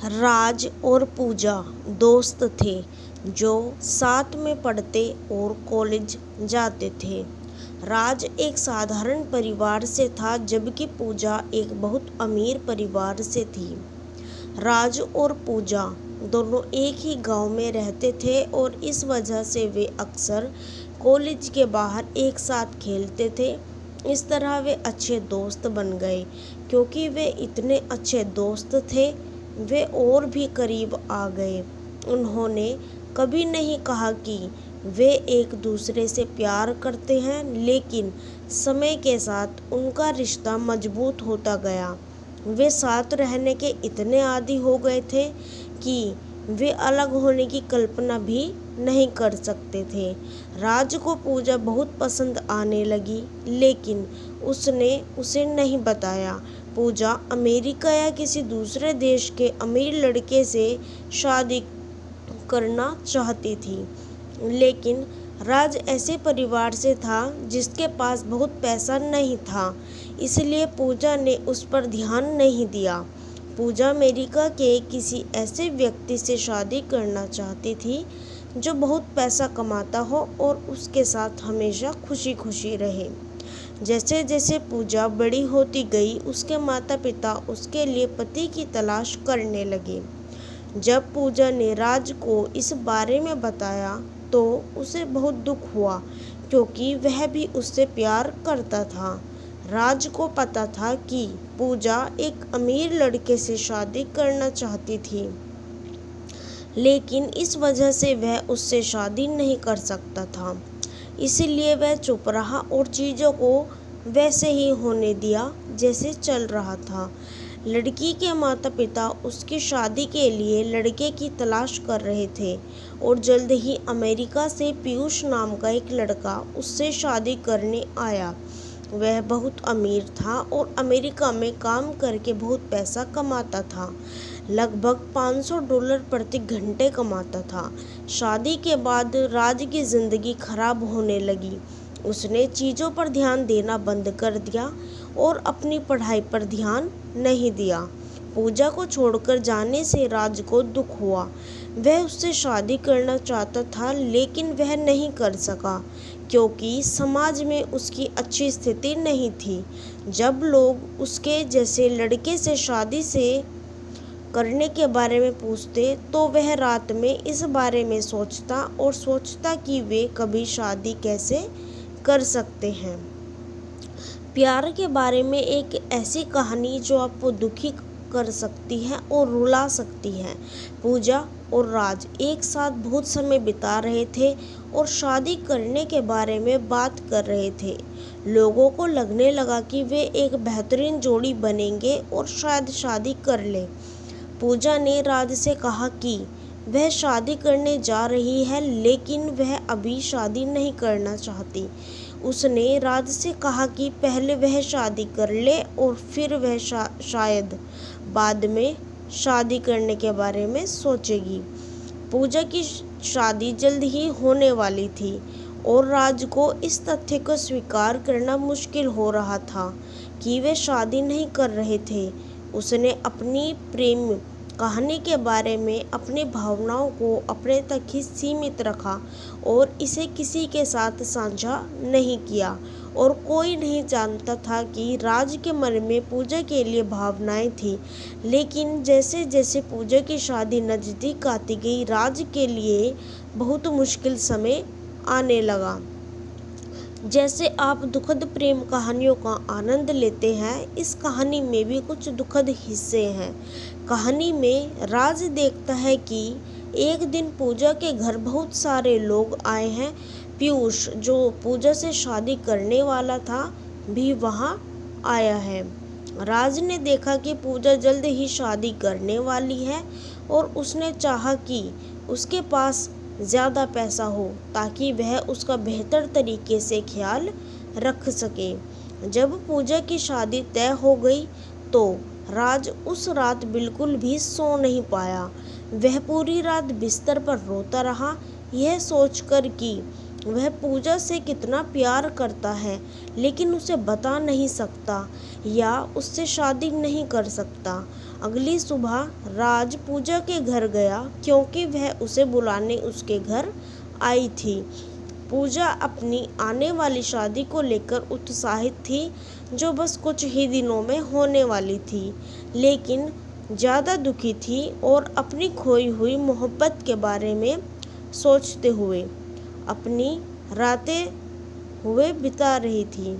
राज और पूजा दोस्त थे जो साथ में पढ़ते और कॉलेज जाते थे। राज एक साधारण परिवार से था जबकि पूजा एक बहुत अमीर परिवार से थी। राज और पूजा दोनों एक ही गांव में रहते थे और इस वजह से वे अक्सर कॉलेज के बाहर एक साथ खेलते थे। इस तरह वे अच्छे दोस्त बन गए। क्योंकि वे इतने अच्छे दोस्त थे, वे और भी करीब आ गए। उन्होंने कभी नहीं कहा कि वे एक दूसरे से प्यार करते हैं, लेकिन समय के साथ उनका रिश्ता मजबूत होता गया। वे साथ रहने के इतने आदी हो गए थे कि वे अलग होने की कल्पना भी नहीं कर सकते थे। राज को पूजा बहुत पसंद आने लगी, लेकिन उसने उसे नहीं बताया। पूजा अमेरिका या किसी दूसरे देश के अमीर लड़के से शादी करना चाहती थी, लेकिन राज ऐसे परिवार से था जिसके पास बहुत पैसा नहीं था, इसलिए पूजा ने उस पर ध्यान नहीं दिया। पूजा अमेरिका के किसी ऐसे व्यक्ति से शादी करना चाहती थी जो बहुत पैसा कमाता हो और उसके साथ हमेशा खुशी खुशी रहे। जैसे जैसे पूजा बड़ी होती गई, उसके माता पिता उसके लिए पति की तलाश करने लगे। जब पूजा ने राज को इस बारे में बताया तो उसे बहुत दुख हुआ, क्योंकि वह भी उससे प्यार करता था। राज को पता था कि पूजा एक अमीर लड़के से शादी करना चाहती थी, लेकिन इस वजह से वह उससे शादी नहीं कर सकता था। इसलिए वह चुप रहा और चीज़ों को वैसे ही होने दिया जैसे चल रहा था। लड़की के माता पिता उसकी शादी के लिए लड़के की तलाश कर रहे थे और जल्द ही अमेरिका से पीयूष नाम का एक लड़का उससे शादी करने आया। वह बहुत अमीर था और अमेरिका में काम करके बहुत पैसा कमाता था। लगभग $500 प्रति घंटे कमाता था। शादी के बाद राज की ज़िंदगी खराब होने लगी। उसने चीज़ों पर ध्यान देना बंद कर दिया और अपनी पढ़ाई पर ध्यान नहीं दिया। पूजा को छोड़कर जाने से राज को दुख हुआ। वह उससे शादी करना चाहता था, लेकिन वह नहीं कर सका क्योंकि समाज में उसकी अच्छी स्थिति नहीं थी। जब लोग उसके जैसे लड़के से शादी करने के बारे में पूछते तो वह रात में इस बारे में सोचता कि वे कभी शादी कैसे कर सकते हैं। प्यार के बारे में एक ऐसी कहानी जो आपको दुखी कर सकती है और रुला सकती है। पूजा और राज एक साथ बहुत समय बिता रहे थे और शादी करने के बारे में बात कर रहे थे। लोगों को लगने लगा कि वे एक बेहतरीन जोड़ी बनेंगे और शायद शादी कर ले। पूजा ने राज से कहा कि वह शादी करने जा रही है, लेकिन वह अभी शादी नहीं करना चाहती। उसने राज से कहा कि पहले वह शादी कर ले और फिर वह शायद बाद में शादी करने के बारे में सोचेगी। पूजा की शादी जल्द ही होने वाली थी और राज को इस तथ्य को स्वीकार करना मुश्किल हो रहा था कि वे शादी नहीं कर रहे थे। उसने अपनी प्रेम कहानी के बारे में अपनी भावनाओं को अपने तक ही सीमित रखा और इसे किसी के साथ साझा नहीं किया, और कोई नहीं जानता था कि राज के मन में पूजा के लिए भावनाएं थी। लेकिन जैसे जैसे पूजा की शादी नज़दीक आती गई, राज के लिए बहुत मुश्किल समय आने लगा। जैसे आप दुखद प्रेम कहानियों का आनंद लेते हैं, इस कहानी में भी कुछ दुखद हिस्से हैं। कहानी में राज देखता है कि एक दिन पूजा के घर बहुत सारे लोग आए हैं। पीयूष, जो पूजा से शादी करने वाला था, भी वहाँ आया है। राज ने देखा कि पूजा जल्द ही शादी करने वाली है और उसने चाहा कि उसके पास ज़्यादा पैसा हो ताकि वह उसका बेहतर तरीके से ख्याल रख सके। जब पूजा की शादी तय हो गई तो राज उस रात बिल्कुल भी सो नहीं पाया। वह पूरी रात बिस्तर पर रोता रहा, यह सोचकर कि वह पूजा से कितना प्यार करता है, लेकिन उसे बता नहीं सकता या उससे शादी नहीं कर सकता। अगली सुबह राज पूजा के घर गया क्योंकि वह उसे बुलाने उसके घर आई थी। पूजा अपनी आने वाली शादी को लेकर उत्साहित थी, जो बस कुछ ही दिनों में होने वाली थी, लेकिन ज़्यादा दुखी थी और अपनी खोई हुई मोहब्बत के बारे में सोचते हुए अपनी रातें हुए बिता रही थी।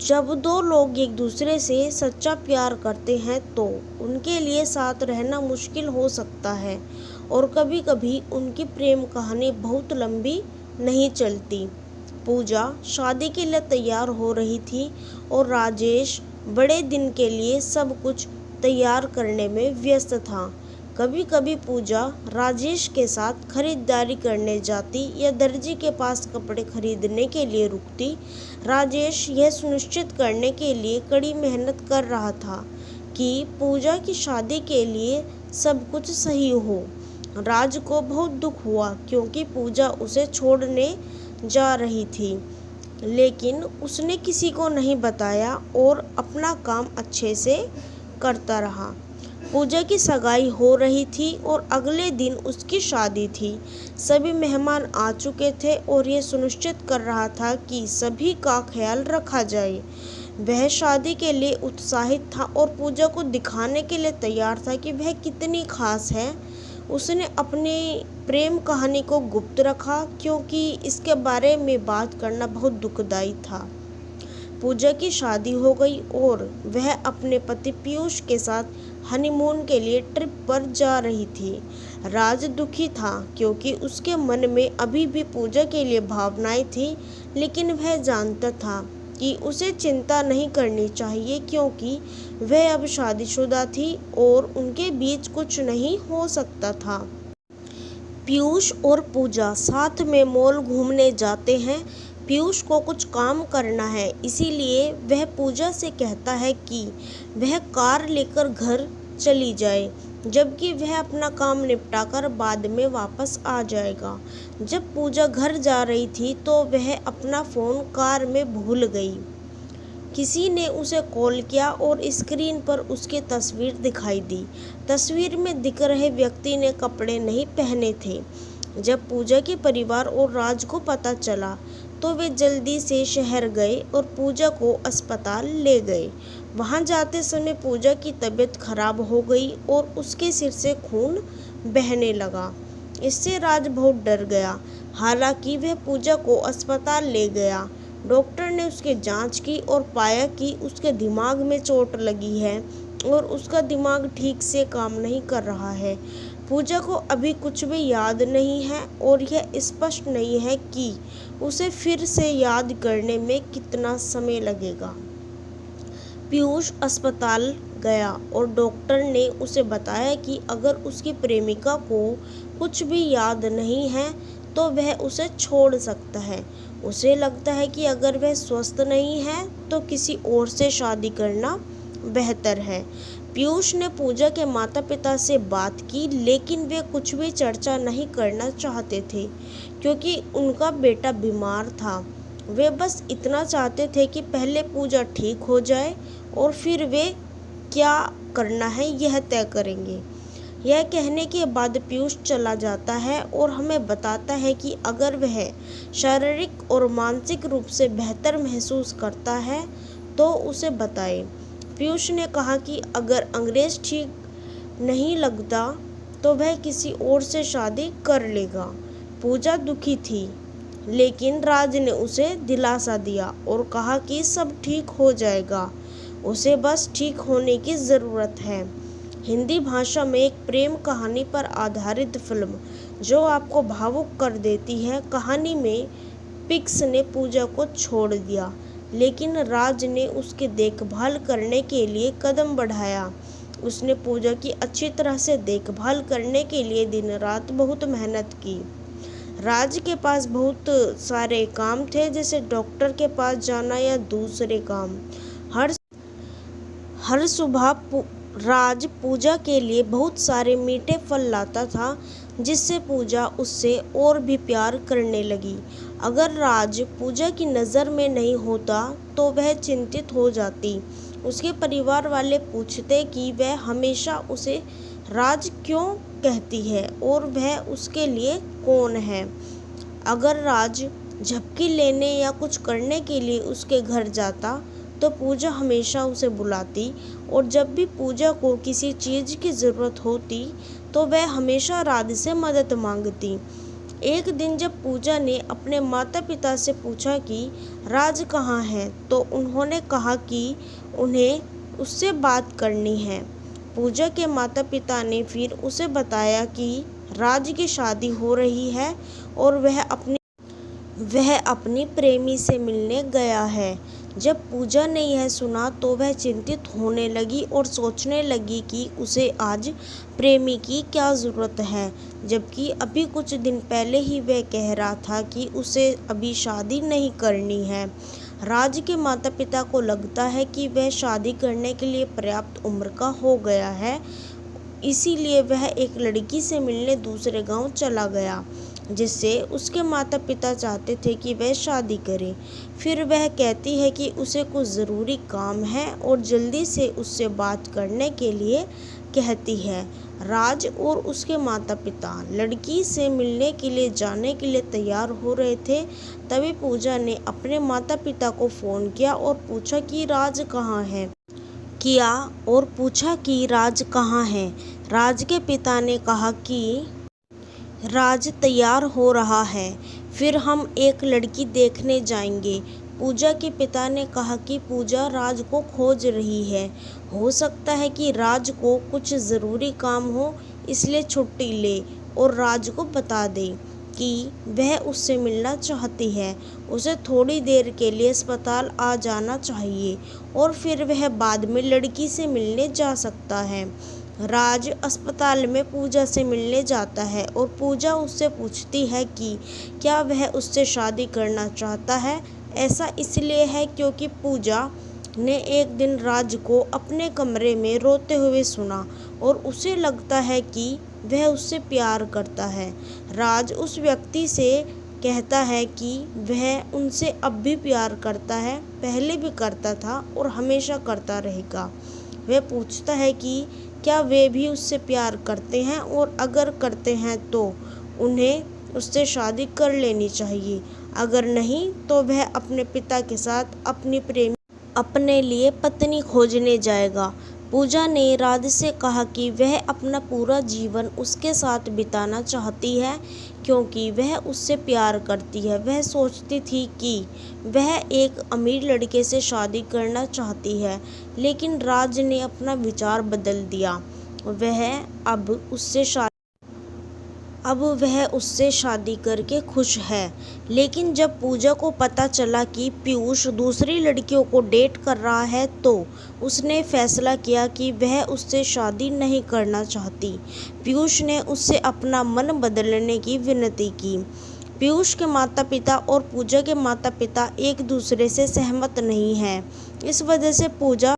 जब दो लोग एक दूसरे से सच्चा प्यार करते हैं तो उनके लिए साथ रहना मुश्किल हो सकता है और कभी-कभी उनकी प्रेम कहानी बहुत लंबी नहीं चलती। पूजा शादी के लिए तैयार हो रही थी और राजेश बड़े दिन के लिए सब कुछ तैयार करने में व्यस्त था। कभी कभी पूजा राजेश के साथ खरीदारी करने जाती या दर्जी के पास कपड़े खरीदने के लिए रुकती। राजेश यह सुनिश्चित करने के लिए कड़ी मेहनत कर रहा था कि पूजा की शादी के लिए सब कुछ सही हो। राज को बहुत दुख हुआ क्योंकि पूजा उसे छोड़ने जा रही थी, लेकिन उसने किसी को नहीं बताया और अपना काम अच्छे से करता रहा। पूजा की सगाई हो रही थी और अगले दिन उसकी शादी थी। सभी मेहमान आ चुके थे और ये सुनिश्चित कर रहा था कि सभी का ख्याल रखा जाए। वह शादी के लिए उत्साहित था और पूजा को दिखाने के लिए तैयार था कि वह कितनी खास है। उसने अपनी प्रेम कहानी को गुप्त रखा क्योंकि इसके बारे में बात करना बहुत दुखदाई था। पूजा की शादी हो गई और वह अपने पति पीयूष के साथ हनीमून के लिए ट्रिप पर जा रही थी। राज दुखी था क्योंकि उसके मन में अभी भी पूजा के लिए भावनाएं थी, लेकिन वह जानता था कि उसे चिंता नहीं करनी चाहिए क्योंकि वह अब शादीशुदा थी और उनके बीच कुछ नहीं हो सकता था। पीयूष और पूजा साथ में मॉल घूमने जाते हैं। पीयूष को कुछ काम करना है, इसीलिए वह पूजा से कहता है कि वह कार लेकर घर चली जाए, जबकि वह अपना काम निपटाकर बाद में वापस आ जाएगा। जब पूजा घर जा रही थी तो वह अपना फ़ोन कार में भूल गई। किसी ने उसे कॉल किया और स्क्रीन पर उसकी तस्वीर दिखाई दी। तस्वीर में दिख रहे व्यक्ति ने कपड़े नहीं पहने थे। जब पूजा के परिवार और राज को पता चला तो वे जल्दी से शहर गए और पूजा को अस्पताल ले गए। वहां जाते समय पूजा की तबीयत खराब हो गई और उसके सिर से खून बहने लगा। इससे राज बहुत डर गया। हालांकि वह पूजा को अस्पताल ले गया। डॉक्टर ने उसकी जांच की और पाया कि उसके दिमाग में चोट लगी है और उसका दिमाग ठीक से काम नहीं कर रहा है। पूजा को अभी कुछ भी याद नहीं है और यह स्पष्ट नहीं है कि उसे फिर से याद करने में कितना समय लगेगा। पीयूष अस्पताल गया और डॉक्टर ने उसे बताया कि अगर उसकी प्रेमिका को कुछ भी याद नहीं है तो वह उसे छोड़ सकता है। उसे लगता है कि अगर वह स्वस्थ नहीं है तो किसी और से शादी करना बेहतर है। पीयूष ने पूजा के माता पिता से बात की, लेकिन वे कुछ भी चर्चा नहीं करना चाहते थे क्योंकि उनका बेटा बीमार था। वे बस इतना चाहते थे कि पहले पूजा ठीक हो जाए और फिर वे क्या करना है यह तय करेंगे। यह कहने के बाद पीयूष चला जाता है और हमें बताता है कि अगर वह शारीरिक और मानसिक रूप से बेहतर महसूस करता है तो उसे बताए। पीयूष ने कहा कि अगर अंग्रेज ठीक नहीं लगता तो वह किसी और से शादी कर लेगा। पूजा दुखी थी, लेकिन राज ने उसे दिलासा दिया और कहा कि सब ठीक हो जाएगा, उसे बस ठीक होने की ज़रूरत है। हिंदी भाषा में एक प्रेम कहानी पर आधारित फिल्म जो आपको भावुक कर देती है। कहानी में पिक्स ने पूजा को छोड़ दिया, लेकिन राज ने उसकी देखभाल करने के लिए कदम बढ़ाया। उसने पूजा की अच्छी तरह से देखभाल करने के लिए दिन रात बहुत मेहनत की। राज के पास बहुत सारे काम थे, जैसे डॉक्टर के पास जाना या दूसरे काम। हर सुबह राज पूजा के लिए बहुत सारे मीठे फल लाता था, जिससे पूजा उससे और भी प्यार करने लगी। अगर राज पूजा की नज़र में नहीं होता तो वह चिंतित हो जाती। उसके परिवार वाले पूछते कि वह हमेशा उसे राज क्यों कहती है और वह उसके लिए कौन है। अगर राज झपकी लेने या कुछ करने के लिए उसके घर जाता तो पूजा हमेशा उसे बुलाती, और जब भी पूजा को किसी चीज़ की ज़रूरत होती तो वह हमेशा राज से मदद मांगती। एक दिन जब पूजा ने अपने माता पिता से पूछा कि राज कहाँ है, तो उन्होंने कहा कि उन्हें उससे बात करनी है। पूजा के माता पिता ने फिर उसे बताया कि राज की शादी हो रही है और वह अपनी प्रेमी से मिलने गया है। जब पूजा ने यह सुना तो वह चिंतित होने लगी और सोचने लगी कि उसे आज प्रेमी की क्या ज़रूरत है, जबकि अभी कुछ दिन पहले ही वह कह रहा था कि उसे अभी शादी नहीं करनी है। राज के माता पिता को लगता है कि वह शादी करने के लिए पर्याप्त उम्र का हो गया है, इसीलिए वह एक लड़की से मिलने दूसरे गांव चला गया, जिससे उसके माता पिता चाहते थे कि वह शादी करे। फिर वह कहती है कि उसे कुछ ज़रूरी काम है और जल्दी से उससे बात करने के लिए कहती है। राज और उसके माता पिता लड़की से मिलने के लिए जाने के लिए तैयार हो रहे थे, तभी पूजा ने अपने माता पिता को फ़ोन किया और पूछा कि राज कहाँ है। राज के पिता ने कहा कि राज तैयार हो रहा है, फिर हम एक लड़की देखने जाएंगे। पूजा के पिता ने कहा कि पूजा राज को खोज रही है। हो सकता है कि राज को कुछ ज़रूरी काम हो, इसलिए छुट्टी ले और राज को बता दे कि वह उससे मिलना चाहती है। उसे थोड़ी देर के लिए अस्पताल आ जाना चाहिए और फिर वह बाद में लड़की से मिलने जा सकता है। राज अस्पताल में पूजा से मिलने जाता है और पूजा उससे पूछती है कि क्या वह उससे शादी करना चाहता है। ऐसा इसलिए है क्योंकि पूजा ने एक दिन राज को अपने कमरे में रोते हुए सुना और उसे लगता है कि वह उससे प्यार करता है। राज उस व्यक्ति से कहता है कि वह उनसे अब भी प्यार करता है, पहले भी करता था और हमेशा करता रहेगा। वह पूछता है कि क्या वे भी उससे प्यार करते हैं, और अगर करते हैं तो उन्हें उससे शादी कर लेनी चाहिए, अगर नहीं तो वह अपने पिता के साथ अपने लिए पत्नी खोजने जाएगा। पूजा ने राज से कहा कि वह अपना पूरा जीवन उसके साथ बिताना चाहती है क्योंकि वह उससे प्यार करती है। वह सोचती थी कि वह एक अमीर लड़के से शादी करना चाहती है, लेकिन राज ने अपना विचार बदल दिया। अब वह उससे शादी करके खुश है। लेकिन जब पूजा को पता चला कि पीयूष दूसरी लड़कियों को डेट कर रहा है तो उसने फैसला किया कि वह उससे शादी नहीं करना चाहती। पीयूष ने उससे अपना मन बदलने की विनती की। पीयूष के माता पिता और पूजा के माता पिता एक दूसरे से सहमत नहीं हैं। इस वजह से पूजा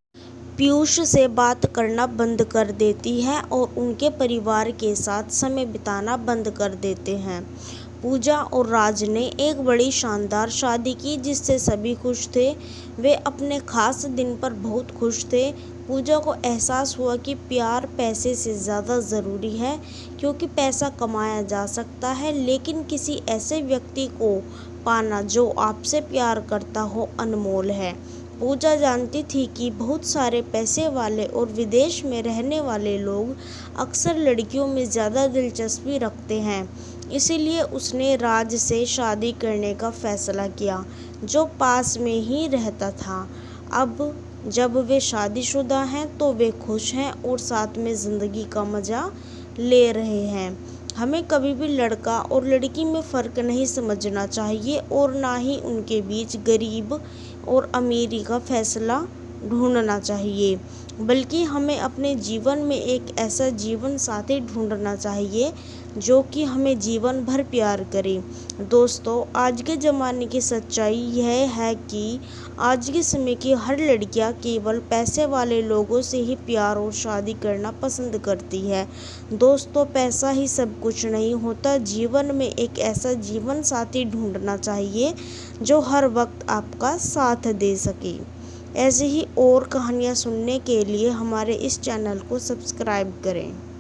पीयूष से बात करना बंद कर देती है और उनके परिवार के साथ समय बिताना बंद कर देते हैं। पूजा और राज ने एक बड़ी शानदार शादी की जिससे सभी खुश थे। वे अपने खास दिन पर बहुत खुश थे। पूजा को एहसास हुआ कि प्यार पैसे से ज़्यादा ज़रूरी है, क्योंकि पैसा कमाया जा सकता है, लेकिन किसी ऐसे व्यक्ति को पाना जो आपसे प्यार करता हो अनमोल है। पूजा जानती थी कि बहुत सारे पैसे वाले और विदेश में रहने वाले लोग अक्सर लड़कियों में ज़्यादा दिलचस्पी रखते हैं, इसीलिए उसने राज से शादी करने का फैसला किया, जो पास में ही रहता था। अब जब वे शादीशुदा हैं तो वे खुश हैं और साथ में ज़िंदगी का मज़ा ले रहे हैं। हमें कभी भी लड़का और लड़की में फ़र्क नहीं समझना चाहिए और ना ही उनके बीच गरीब और अमीरी का फैसला ढूंढना चाहिए, बल्कि हमें अपने जीवन में एक ऐसा जीवन साथी ढूंढना चाहिए जो कि हमें जीवन भर प्यार करे। दोस्तों, आज के ज़माने की सच्चाई यह है कि आज के समय की हर लड़कियां केवल पैसे वाले लोगों से ही प्यार और शादी करना पसंद करती है। दोस्तों, पैसा ही सब कुछ नहीं होता। जीवन में एक ऐसा जीवन साथी ढूंढना चाहिए जो हर वक्त आपका साथ दे सके। ऐसे ही और कहानियाँ सुनने के लिए हमारे इस चैनल को सब्सक्राइब करें।